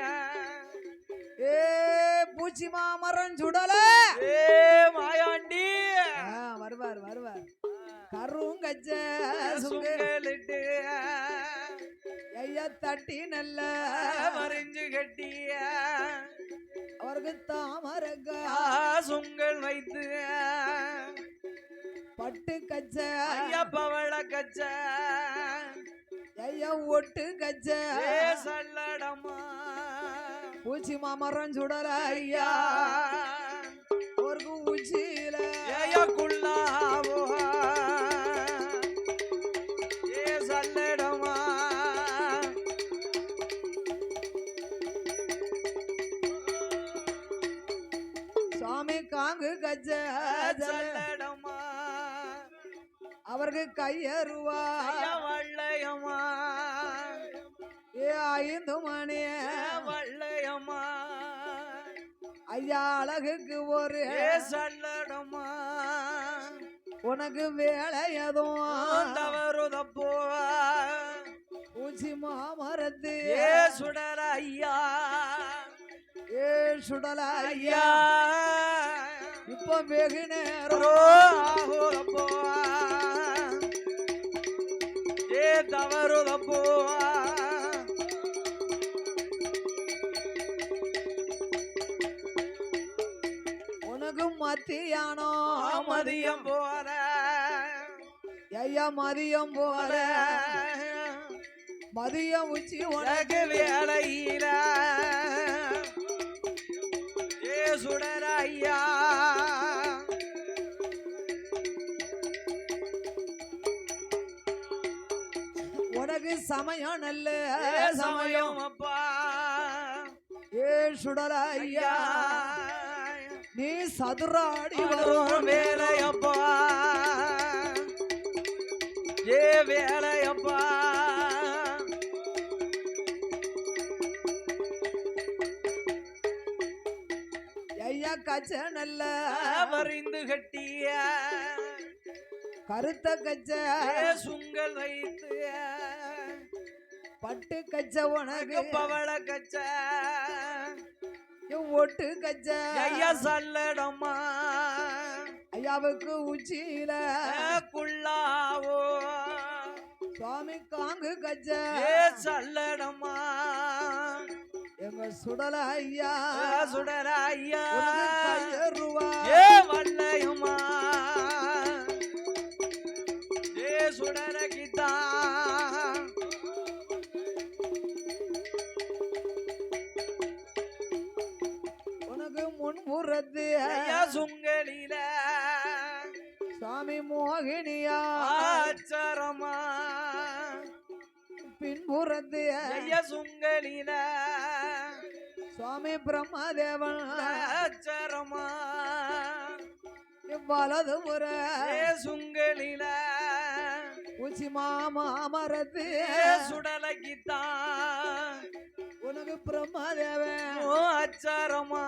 பூச்சி மாமரம் சுடல மாயாண்டி வருவார் கருங்கச்ச சுங்கலிட்டு ஐயா தட்டி நல்ல மறிஞ்சு கட்டிய அவருக்கு தாமரக்கா சுங்கல் வைத்து பட்டு கச்ச ஐயா பவள கச்ச ஐயா ஒட்டு கச்ச சல்லடமா பூச்சி மாமரம் சுடல ஐயா அவருக்கு உச்சியில குள்ளாவோ சல்லடமா சுவாமி காங்கு கச்ச சல்லடமா அவருக்கு கையருவா வள்ளையம்மா 5 மணி வள்ளையம்மா ஐயா அழகுக்கு ஒரு சல்லடமா உனக்கு வேலை எதுவும் தவறுதப்போ பூச்சி மாமரத்து சுடல ஐயா சுடல ஐயா இப்ப வெகு நேரம் ஆகுதப்போ தவறுதப்போ உனக்கு மத்தியானோ மதியம் போற ஐயா மதியம் போற மதியம் உச்சி உனக்கு வேலையில ஏ சுடர ஐயா உனக்கு சமயம் நல்ல சமயம் அப்பா ஏ சுடல ஐயா நீ சதுராடி வரும் வேலையப்பா ஏ வேலையப்பா ஐயா கச்ச நல்ல வரிந்து கட்டிய கருத்த கச்ச சுங்கல் வைத்து பட்டு கச்ச உனக்கு பவள கச்ச ஒட்டு கச்ச ஐயா சல்லடமா ஐயாவுக்கு உச்சியில குள்ளாவோ சுவாமி காங்கு கச்ச சல்லடமா எங்க சுடல ஐயா சுடர ஐயா ரூபா ஏ வல்லையம்மா ஏ சுடர கீதா உனக்கு முன்புறது ஐயா சுங்கலில சுவாமி மோகினியா ஆச்சரமா பின்புறது ஐயா சுங்கலில சுவாமி பிரம்மதேவன் ஆச்சரமா வலது முற சுங்கலில உச்சி மாமா மரத்து சுடலகித்தா உனக்கு பிரம்மதேவன் அச்சரமா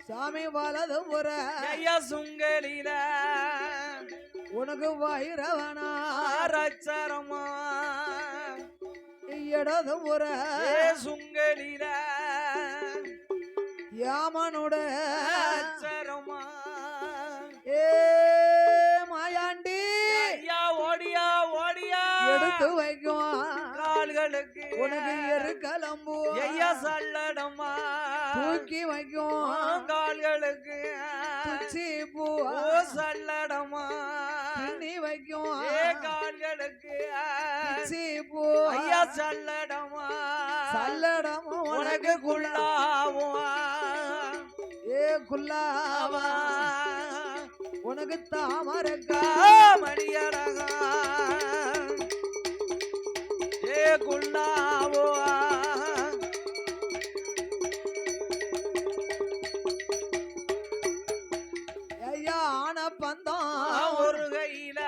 சாமி வலது முற ஐயா சுங்கலில உனக்கு வைரவனா அச்சரமா இடது முற சுங்கலில யாமனுட அச்சரமா ஏ மாயாண்டி ஐயா ஓடியா ஓடியா எடுத்து வைக்கும் கால்களுக்கு உனக்கு எருக்கலம்பு ஐயா சல்லடமா தூக்கி வைக்கும் கால்களுக்கு துச்சி பூ சல்லடமா பின்னி வைக்கும் ஏ கால்களுக்கு துச்சி பூ ஐயா சல்லடமா சல்லடமும் உனக்கு குள்ளாவும் ஏ குல்லாவா உனக்கு தாமரக்கா மணியடகா ஏ குள்ளாவோ ஐயா ஆன பந்தம் ஒரு கையில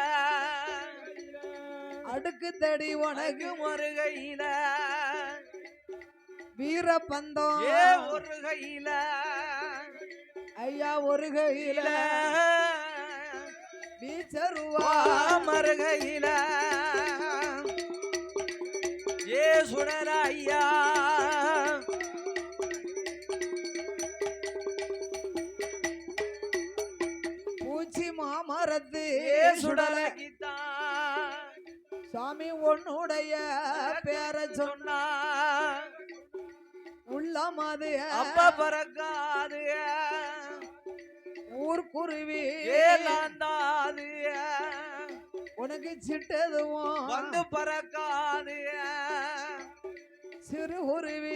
அடுக்கு தடி உனக்கு ஒரு கையில வீர பந்தம் ஏ ஒரு கையில ஐயா ஒரு கையில வீச்சருவா மறுகையில ஏ சுடர ஐயா பூச்சி மாமரத்து ஏ சுடலகித்தா சாமி உன்னுடைய பேர சொன்னா உள்ளமாது அப்ப பறக்காது ஊர்க்குருவி ஏலாந்தாது உனக்கு சிட்டதுவும் வந்து பறக்காது சிறு உருவி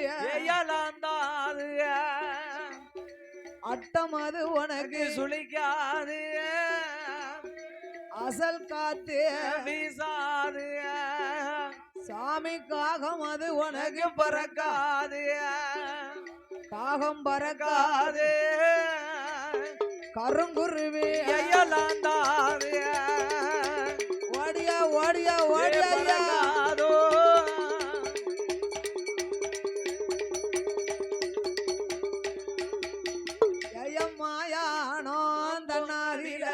ஏலாந்தாது அட்டமது உனக்கு சுளிக்காது அசல் காத்து வீசாது சாமி காகம் அது உனக்கு பறக்காது காகம் பறக்காது கருங்குருவி ஏலாந்தாது ஓடியா ஓடியா ஓடியா பறக்காதோ மாயானோ தன்னாரில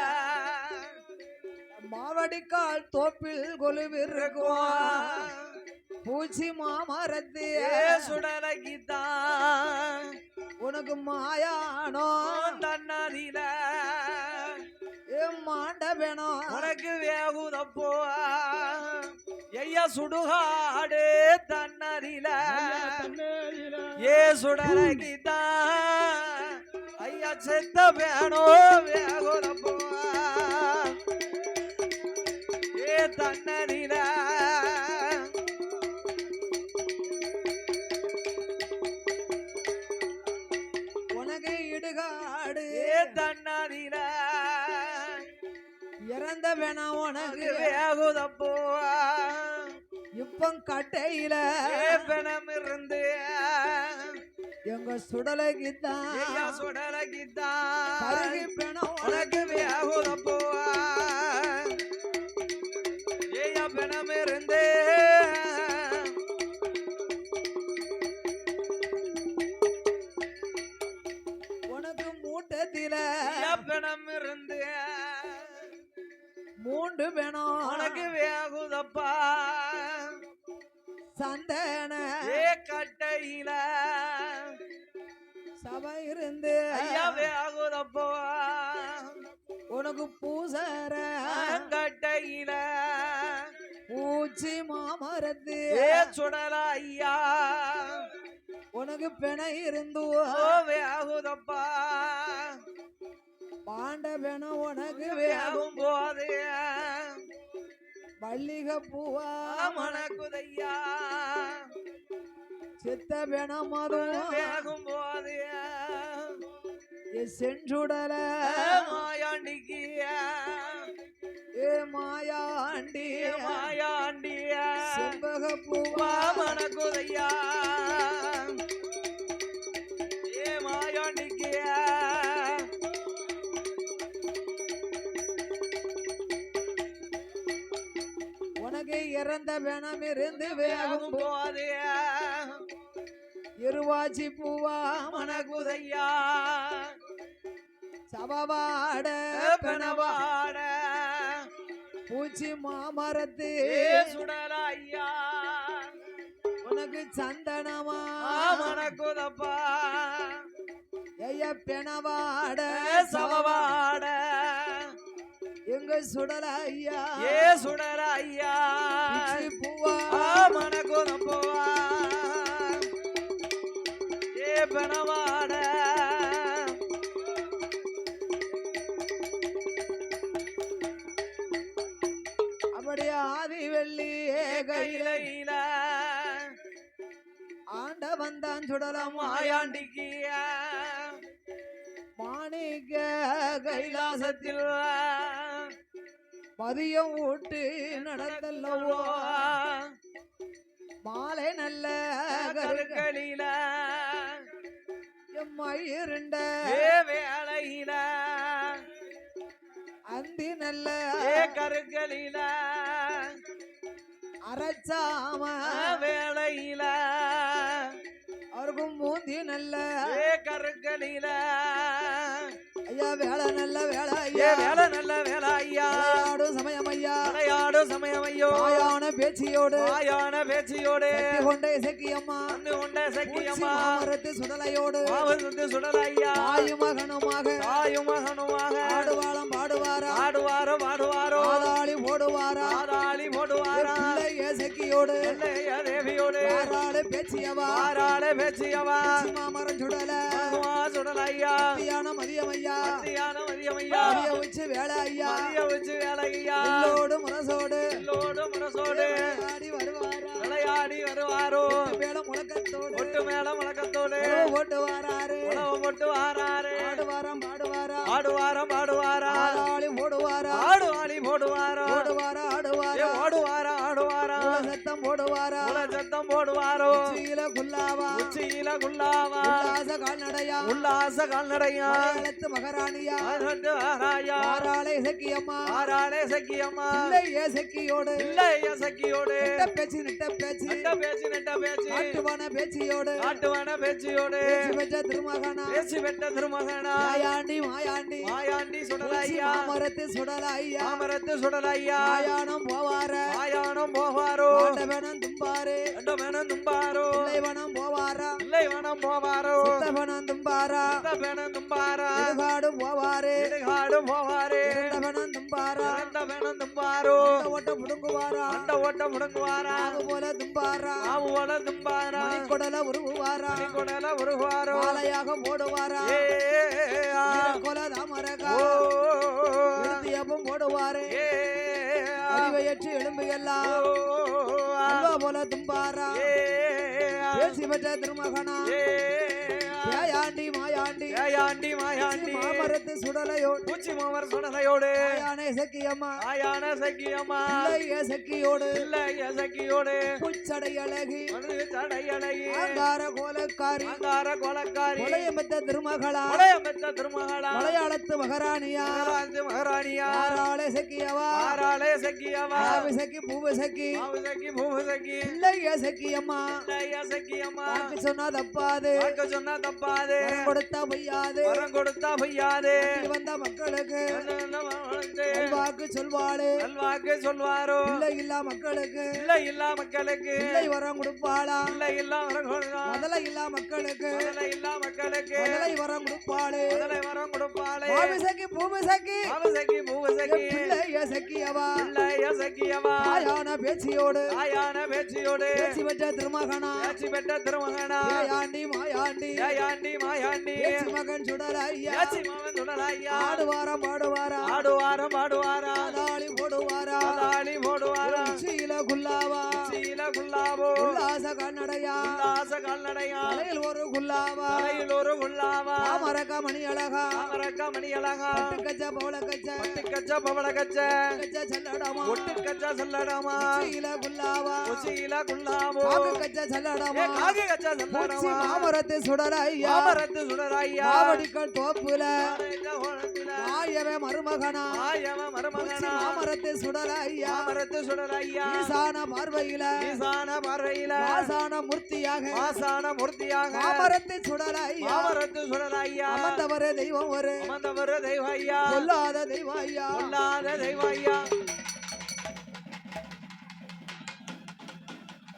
மாவடிக்கால் தோப்பில் கொலுவிருக்குவான் பூச்சி மாமரத்து சுடலகித்தா உனக்கு மாயானோ தன்னாதில மாண்ட வேணும் உனக்கு வேகுதப்போ ஐயா சுடுகாடு தன்னதில ஏ சுடலகிதா ஐயா செத்த பேனோ வேகுதப்போ ஏ தன்னதில உனக்கு இடுகாடு ஏ தன்னதில இறந்த வேணா உனக்கு வேகுதப்போ இப்ப கட்டையில பெணம் இருந்து எங்க சுடலைக்குத்தான் ஐயா சுடலகிதா கருகி பிணம் உனக்கு வேகுதப்போ ஏயா பெணம் இருந்து உனக்கு மூட்டத்தில பெணம் இருந்து மூன்று பிணம் உனக்கு வேகுதப்பா சந்தன ஏ கட்டையில சபை இருந்து ஐயா வேகுதப்போ உனக்கு பூசற கட்டையில பூச்சி மாமரத்து ஏ சுடல ஐயா உனக்கு பிண இருந்து ஓ வேகுதப்பா பாண்ட பிணம் உனக்கு வேகும் போது மல்லிகை பூவா மணக்குதையா செத்த பிணம் அதுவும் வேகும் போது செஞ்சுடல மாயாண்டிக்கு ஏ மாயாண்டி மாயாண்டிய செம்பக பூவா மணக்குதையா ஏ மாயாண்டிக்கு உனக்கு இறந்த பிணம் இருந்து வேகும் வேகும் போது இருவாச்சி பூவா மணக்குதையா சபவாட பெணவாட பூச்சி மாமரத்து சுடல ஐயா உனக்கு சந்தனமா மணக்குதப்பா ஐய பிணவாட சவவாட எங்க சுடல ஐயா ஏ சுடல ஐயா பூச்சி பூவா மணக்குதப்போவா ஏ பெணவாட அப்படியே ஆதி வெள்ளி கையில கையில ஆண்ட வந்தான் சுடலம் மாயாண்டிக்கு மாணிக்க கைலாசத்தில் கைலாசத்தில் மதியம் ஊட்டு நடந்தல்லவோ மாலை நல்ல கருக்களில மயிருண்ட ஏ வேளையில அந்தி நல்ல ஏ கருக்களில அரைச்சாம வேளையில அவருக்கும் மூந்தி நல்ல ஏ கருக்களில ஐயா வேலை நல்ல வேலை ஏ ஐயா வேலை நல்ல வேலை ஐயா விளையாடும் சமயம் ஐயா விளையாடும் சமயம் ஐயோ மாயான பேச்சியோடு மாயான பேச்சியோடு கட்டி கொண்ட இசக்கியம்மா வந்து உண்ட பூச்சி சக்கியம்மா மாமரத்து சுடலையோடு மாவது சுடல ஐயா தாயும் மகனுமாக தாயும் மகனுமாக ஆடுவாரம் பாடுவாரா ஆடுவாரோ பாடுவாரோ ஆதாளி போடுவாரா ஆதாளி போடுவாரா பிள்ளை இசக்கியோடு பிள்ளைய தேவியோடு ஆறாளு பேச்சியவா ஆறாள பேச்சியவா பூச்சி மாமரம் சுடல சுடல ஐயா மதியான மதியம் ஐயா மத்தியான மதியம் ஐயா மதிய உச்சி வேலை ஐயா மதிய வச்சு வேலை ஐயா எல்லோடு முரசோடு எல்லோடு முரசோடு ஆடி வருவாரா விளையாடி வருவாரோ மேல முழக்கத்தோடு ஒட்டு மேல முழக்கத்தோடு உழவு போட்டு வாராரு உணவு போட்டு வாராரு ஆடுவாரம் பாடுவாரா ஆடுவாரம் பாடுவாரா ஆடாளி போடுவாரா ஆடுவாளி போடுவாரோ போடுவாரா ஆடுவாரா ஓடுவாரா ஆடுவாரா சத்தம் போடுவாரா உல சத்தம் போடுவாரோ உச்சியில குல்லாவா உச்சியில குல்லாவா உல்லாச கால்நடையா உல்லாச கால்நடையா மலையாளத்து மகாராணியா ஆரட்டு ஆராயா ஆறாளை இசக்கியம்மா ஆராளே சக்கியம்மா இல்லை ஏசக்கியோடு இல்லையா சக்கியோடு நிட்ட பேச்சு நிட்ட பேச்சு நெட்ட பேச்சு நெட்ட பேச்சு ஆட்டுவான பேச்சியோடு காட்டுவான பேச்சியோடு பேச்சு பெற்ற திருமகனா பேச்சு வெட்ட திருமகனா மாயாண்டி மாயாண்டி மாயாண்டி சுடல பூச்சி ஐயா மாமரத்து சுடல ஐயா மாமரத்து சுடல ஐயா மாயானம் போவார மாயானம் போவாரோ ஆண்டவனம் தும்பாரு ரெண்டு வேணும் தும்பாரோ இளைவனம் போவாரா இல்லை வேணும் போவாரோ சித்தவனம் தும்பாரா இந்த வேணும் தும்பாரா இடுகாடு போவாரு இடுகாடு போவாரு இறந்தவனம் தும்பாரா இறந்த வேணும் தும்பாரோ ஓட்ட முடுங்குவாரா அந்த ஓட்ட முடங்குவாரா ஆவு போல தும்பாரா ஆவு போல தும்பாரா மணிக்கொடல உருவாரா கொடல உருவாரோ மாலையாக போடுவாரா ஏ கொல தாமரகா ஓ எடுத்தியப்பம் போடுவாரே ஏ அறிவையற்று எலும்புகள்லாம் அல்வா போல தும்பாரா பேசி பெற்ற திருமகனா பேயாண்டி மாயாண்டி ஏயாண்டி மாயாண்டி மாமரத்து சுடலையோடு பூச்சி மாமர் சுடலையோடு ஆயானே சக்கியம்மா ஆயான சக்கியம்மா இல்லைய சக்கியோடு இல்லைய சக்கியோடு புச்சடை அழகி தடையழகி ஆங்கார கோலக்காரி அங்கார கொலக்காரி கொலையம் பெற்ற திருமகளா கொலையமைத்த திருமகளா மலையாளத்து மகாராணியா மகாராஜ் மகாராணியா ஆராளே சக்கியவா ஆராளே சக்கியவா ஆவி சக்கி பூவு சக்கி மாவுசக்கி பூசக்கி இல்லைய சக்கியம்மா இல்லைய சக்கியம்மா வாக்கு சொன்னா தப்பாது வாக்கு சொன்னா தப்பாது வரம் கொடுத்தா பொய்யாது வரம் கொடுத்தா பொய்யாது இனி வந்த மக்களுக்கு வாழ்ந்து வாக்கு சொல்வாளு நல்வாக்கு சொல்வாரோ இல்லை இல்லா மக்களுக்கு இல்லை இல்லா மக்களுக்கு இல்லை வரம் கொடுப்பாளா இல்லை இல்லா வரம் கொடுத்தா முதலை இல்லா மக்களுக்கு முதலை இல்லா மக்களுக்கு முதலை வரம் கொடுப்பாளு முதலை வரம் கொடுப்பாளே ஆவி சக்கி பூவு சக்கி மாவுசக்கி பூசக்கி பிள்ளைய சக்கியவா இல்லைய சக்கியமா தாயான பேச்சியோடு ஆயான பேச்சியோடு பேச்சு பெற்ற திருமகனா பேச்சு பெற்ற திருமகனா ஏயாண்டி மாயாண்டி ஏயாண்டி மாயாண்டி பேச்சு மகன் சுடலையா பேச்சி மாமன் சுடலையா ஆடுவாரம் பாடுவாரா ஆடுவாரம் பாடுவாரா ஆதாளி போடுவாரா தாளி போடுவாரா உச்சியில குல்லாவா சீல குல்லாவோ உல்லாச கண்ணடையா உல்லாச கால்நடையா தலையில் ஒரு குல்லாவா தலையில் ஒரு குல்லாவா தாமரக்க மணி அழகா தாமரக்க மணி அழகா கச்ச பவுல கச்ச ஒட்டு கச்ச பவள கச்ச கச்ச செல்லடமா ஒட்டு கச்ச சொல்லடாமா உச்சியில குல்லாவா உச்சியில குல்லாவோ காக்கு கச்ச ஏ செல்லடமா காகி கச்ச பூச்சி சொல்லடாமா மாமரத்து சுடலையா மாமரத்து சுடராய்யா மாவடிக்கல் தோப்புல ஓணத்தில ஆயவே மருமகனா ஆயவ பூச்சி மருமகனா மாமரத்து சுடலையா மாமரத்து சுடராய்யா ஈசான பார்வையில ஈசான பார்வையில ஆசான மூர்த்தியாக மாசான மூர்த்தியாக மாமரத்து சுடலையா மாமரத்து சுடராய்யா அமர்ந்தவரே தெய்வம் ஒரு அமர்ந்தவர் தெய்வ ஐயா கொல்லாத தெய்வம் ஐயா கொல்லாத தெய்வ ஐயா